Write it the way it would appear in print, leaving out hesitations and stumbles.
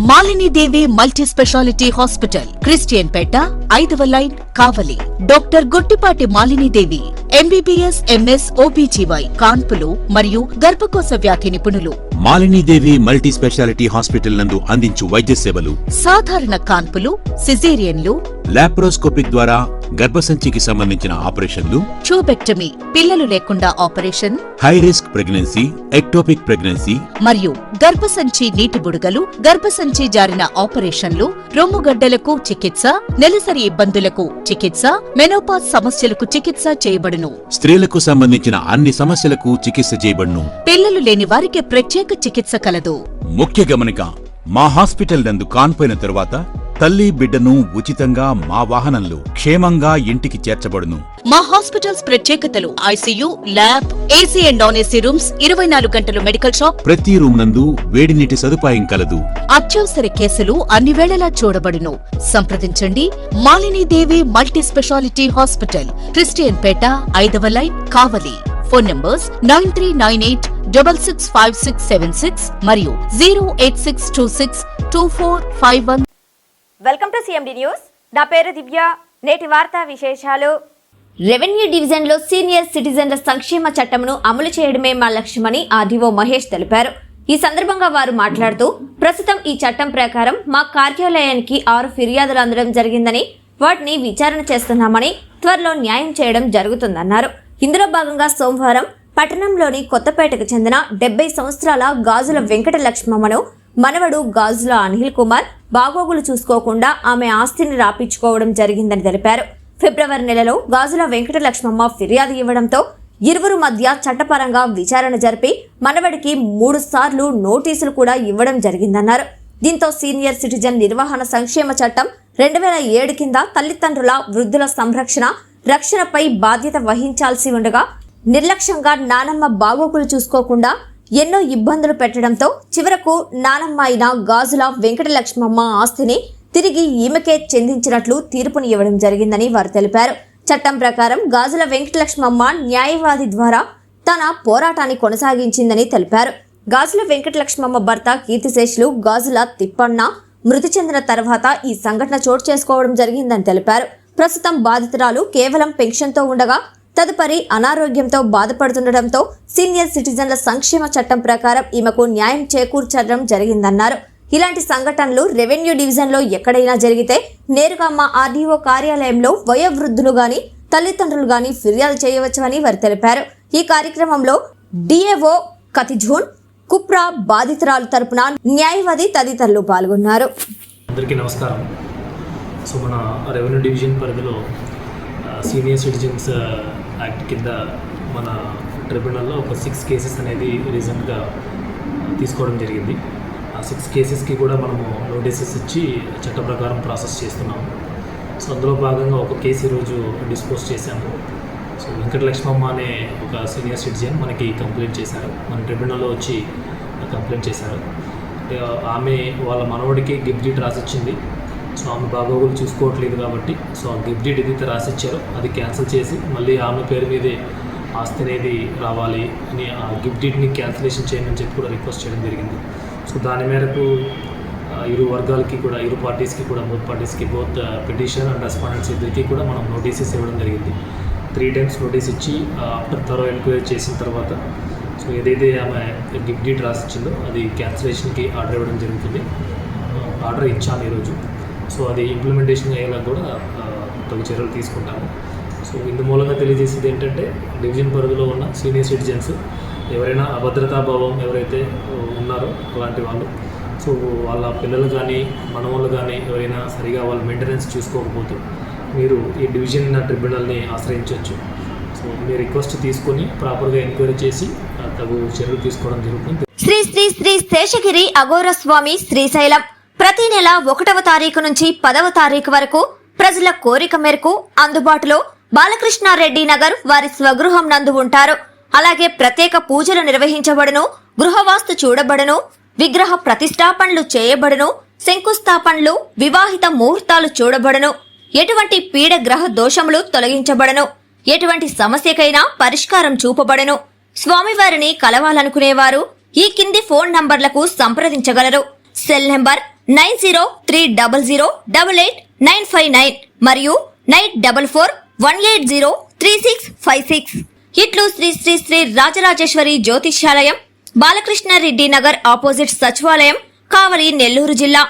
Malini Devi multi speciality hospital, Christian Peta, 5వ line, Kavali. Doctor Guttipati Malinidevi, MBBS, MS, OBGY, కాన్పులు మరియు గర్భకోశ వ్యాధి నిపుణులు. మాలినీదేవి మల్టీ స్పెషాలిటీ హాస్పిటల్ నందు అందించు వైద్య సేవలు: సాధారణ కాన్పులు, సిజేరియన్లు, లాప్రోస్కోపిక్ ద్వారా గర్భసంచికి సంబంధించిన ఆపరేషన్లు, ట్యూబెక్టమీ, పిల్లలు లేకుండా operation, high risk pregnancy, ectopic pregnancy మరియు గర్భసంచి నీటి బుడగలు, గర్భసంచి జారిన ఆపరేషన్లు, రొమ్ముగడ్డలకు చికిత్స, నెలసరి ఇబ్బందులకు చికిత్స, మెనోపాజ్ సమస్యలకు చికిత్స చేయబడును. స్త్రీలకు సంబంధించిన అన్ని సమస్యలకు చికిత్స చేయబడును. పిల్లలు లేని వారికి ప్రత్యేక చికిత్స కలదు. ముఖ్య గమనిక: మా హాస్పిటల్ నందు కాన్పోయిన తరువాత తల్లి బిడ్డను ఉచితంగా మా వాహనంలో క్షేమంగా ఇంటికి చేర్చబడును. మా హాస్పిటల్స్ ప్రత్యేకతలు: ICU, lab, AC and non AC rooms, 24 గంటలు మెడికల్ షాప్, ప్రతి రూమ్ నందు వేడి నీటి సదుపాయం కలదు. అత్యవసర కేసులు అన్ని వేళలా చూడబడును. సంప్రదించండి. Malinidevi multi speciality hospital, Christian Peta, 5వ లైన్, కావలి. ఫోన్ నంబర్స్ 9398665676 మరియు 086262451. Welcome to CMD news. నా పేరు దివ్య. నేటి వార్తా విశేషాలు: రెవెన్యూ డివిజన్లో సీనియర్ సిటిజన్ల సంక్షేమ చట్టంను అమలు చేయడమే మా లక్ష్యమని ఆర్డీఓ మహేష్ తెలిపారు. ఈ సందర్భంగా వారు మాట్లాడుతూ, ప్రస్తుతం ఈ చట్టం ప్రకారం మా కార్యాలయానికి 6 ఫిర్యాదులు అందడం జరిగిందని, వాటిని విచారణ చేస్తున్నామని, త్వరలో న్యాయం చేయడం జరుగుతుందన్నారు. ఇందులో భాగంగా సోమవారం పట్టణంలోని కొత్తపేటకు చెందిన 70 సంవత్సరాల గాజుల వెంకట లక్ష్మమ్మను మనవడు గాజుల అనిల్ కుమార్ బాగోగులు చూసుకోకుండా ఆమె ఆస్తిని రాపించుకోవడం జరిగిందని తెలిపారు. ఫిబ్రవరి నెలలో గాజుల వెంకట లక్ష్మమ్మ ఫిర్యాదు ఇవ్వడంతో ఇరువురు మధ్య చట్టపరంగా విచారణ జరిపి మనవడికి 3 సార్లు నోటీసులు కూడా ఇవ్వడం జరిగిందన్నారు. దీంతో సీనియర్ సిటిజన్ నిర్వహణ సంక్షేమ చట్టం 2007 కింద తల్లిదండ్రుల, వృద్ధుల రక్షణపై బాధ్యత వహించాల్సి ఉండగా నిర్లక్ష్యంగా నానమ్మ బాగోగులు చూసుకోకుండా ఎన్నో ఇబ్బందులు పెట్టడంతో చివరకు నానమ్మ అయిన గాజుల వెంకట లక్ష్మమ్మ ఆస్తిని తిరిగి ఈమెకే చెందించినట్లు తీర్పుని ఇవ్వడం జరిగిందని వారు తెలిపారు. చట్టం ప్రకారం గాజుల వెంకట లక్ష్మమ్మ న్యాయవాది ద్వారా తన పోరాటాన్ని కొనసాగించిందని తెలిపారు. గాజుల వెంకట లక్ష్మమ్మ భర్త కీర్తిశేషులు గాజుల తిప్పన్న మృతి చెందిన తర్వాత ఈ సంఘటన చోటు చేసుకోవడం జరిగిందని తెలిపారు. ప్రస్తుతం బాధితురాలు కేవలం పెన్షన్తో ఉండగా తదుపరి అనారోగ్యంతో బాధపడుతుండటంతో సీనియర్ సిటిజన్ల సంక్షేమ చట్టం ప్రకారం ఈమెకు న్యాయం చేకూర్చడం జరిగిందన్నారు. ఇలాంటి సంఘటనలు రెవెన్యూ డివిజన్లో ఎక్కడైనా జరిగితే నేరుగా మా ఆర్డీఓ కార్యాలయంలో వయోవృద్ధులు గాని, తల్లిదండ్రులు గాని ఫిర్యాదు చేయవచ్చని వారు తెలిపారు. ఈ కార్యక్రమంలో డిఏఓ కతిజూన్, కుప్రా బాధితురాలు తరపున న్యాయవాది తదితరులు పాల్గొన్నారు. అందరికీ నమస్కారం. సో మన రెవెన్యూ డివిజన్ పరిధిలో సీనియర్ సిటిజన్స్ యాక్ట్ కింద మన ట్రిబ్యునల్లో ఒక 6 కేసెస్ అనేది రీసెంట్గా తీసుకోవడం జరిగింది. ఆ 6 కేసెస్కి కూడా మనము నోటీసెస్ ఇచ్చి చట్ట ప్రకారం ప్రాసెస్ చేస్తున్నాము. సో అందులో భాగంగా ఒక కేసు ఈరోజు డిస్పోజ్ చేశాము. సో వెంకట లక్ష్మమ్మ అనే ఒక సీనియర్ సిటిజన్ మనకి కంప్లైంట్ చేశారు. మన ట్రిబ్యునల్లో వచ్చి కంప్లైంట్ చేశారు. ఆమె వాళ్ళ మనవడికి గిఫ్ట్ డీడ్ రాసిచ్చింది. సో ఆమె బాగోగులు చూసుకోవట్లేదు కాబట్టి సో ఆ గిఫ్ట్ డీడ్ ఏదైతే రాసిచ్చారో అది క్యాన్సిల్ చేసి మళ్ళీ ఆమె పేరు మీదే ఆస్తి అనేది రావాలి అని ఆ గిఫ్ట్ డీడ్ని క్యాన్సిలేషన్ చేయమని చెప్పి కూడా రిక్వెస్ట్ చేయడం జరిగింది. సో దాని మేరకు ఇరు వర్గాలకి కూడా, ఇరు పార్టీస్కి కూడా, బోత్ పార్టీస్కి, బోత్ పిటిషన్ అండ్ రెస్పాండెంట్స్ ఇద్దరికి కూడా మనం నోటీసెస్ ఇవ్వడం జరిగింది. 3 times నోటీస్ ఇచ్చి ఆఫ్టర్ థరో ఎంక్వైరీ చేసిన తర్వాత సో ఏదైతే ఆమె గిఫ్ట్ డీడ్ రాసిచ్చిందో అది క్యాన్సిలేషన్కి ఆర్డర్ ఇవ్వడం జరుగుతుంది. ఆర్డర్ ఇచ్చాము ఈరోజు. సో అది ఇంప్లిమెంటేషన్ అయ్యేలా కూడా తగు చర్యలు తీసుకుంటాము. సో ఇందు మూలంగా తెలియజేసేది ఏంటంటే, డివిజన్ పరిధిలో ఉన్న సీనియర్ సిటిజన్స్ ఎవరైనా అభద్రతాభావం ఎవరైతే ఉన్నారో అలాంటి వాళ్ళు, సో వాళ్ళ పిల్లలు కానీ, మనవాళ్ళు కానీ ఎవరైనా సరిగా వాళ్ళ మెయింటెనెన్స్ చూసుకోకపోతే మీరు ఈ డివిజన్ ట్రిబ్యునల్ని ఆశ్రయించవచ్చు. సో మీ రిక్వెస్ట్ తీసుకొని ప్రాపర్గా ఎంక్వైరీ చేసి తగు చర్యలు తీసుకోవడం జరుగుతుంది. శ్రీ శ్రీ శ్రీ శేషగిరి అఘోర స్వామి శ్రీశైలం ప్రతి నెల 1వ తారీఖు నుంచి 10వ తారీఖు వరకు ప్రజల కోరిక మేరకు అందుబాటులో బాలకృష్ణారెడ్డి నగర్ వారి స్వగృహం నందు ఉంటారు. అలాగే ప్రత్యేక పూజలు నిర్వహించబడును, గృహవాస్తు చూడబడును, విగ్రహ ప్రతిష్టాపనలు చేయబడును, శంకుస్థాపనలు, వివాహిత ముహూర్తాలు చూడబడును, ఎటువంటి పీడ గ్రహ దోషములు తొలగించబడును, ఎటువంటి సమస్యకైనా పరిష్కారం చూపబడును. స్వామివారిని కలవాలనుకునేవారు ఈ కింది ఫోన్ నంబర్లకు సంప్రదించగలరు. సెల్ నంబర్ 9030088959 మరియు 9441803656. ఇట్లు శ్రీ శ్రీ శ్రీ రాజరాజేశ్వరి జ్యోతిష్యాలయం, బాలకృష్ణారెడ్డి నగర్ ఆపోజిట్ సచివాలయం, కావలి, నెల్లూరు జిల్లా.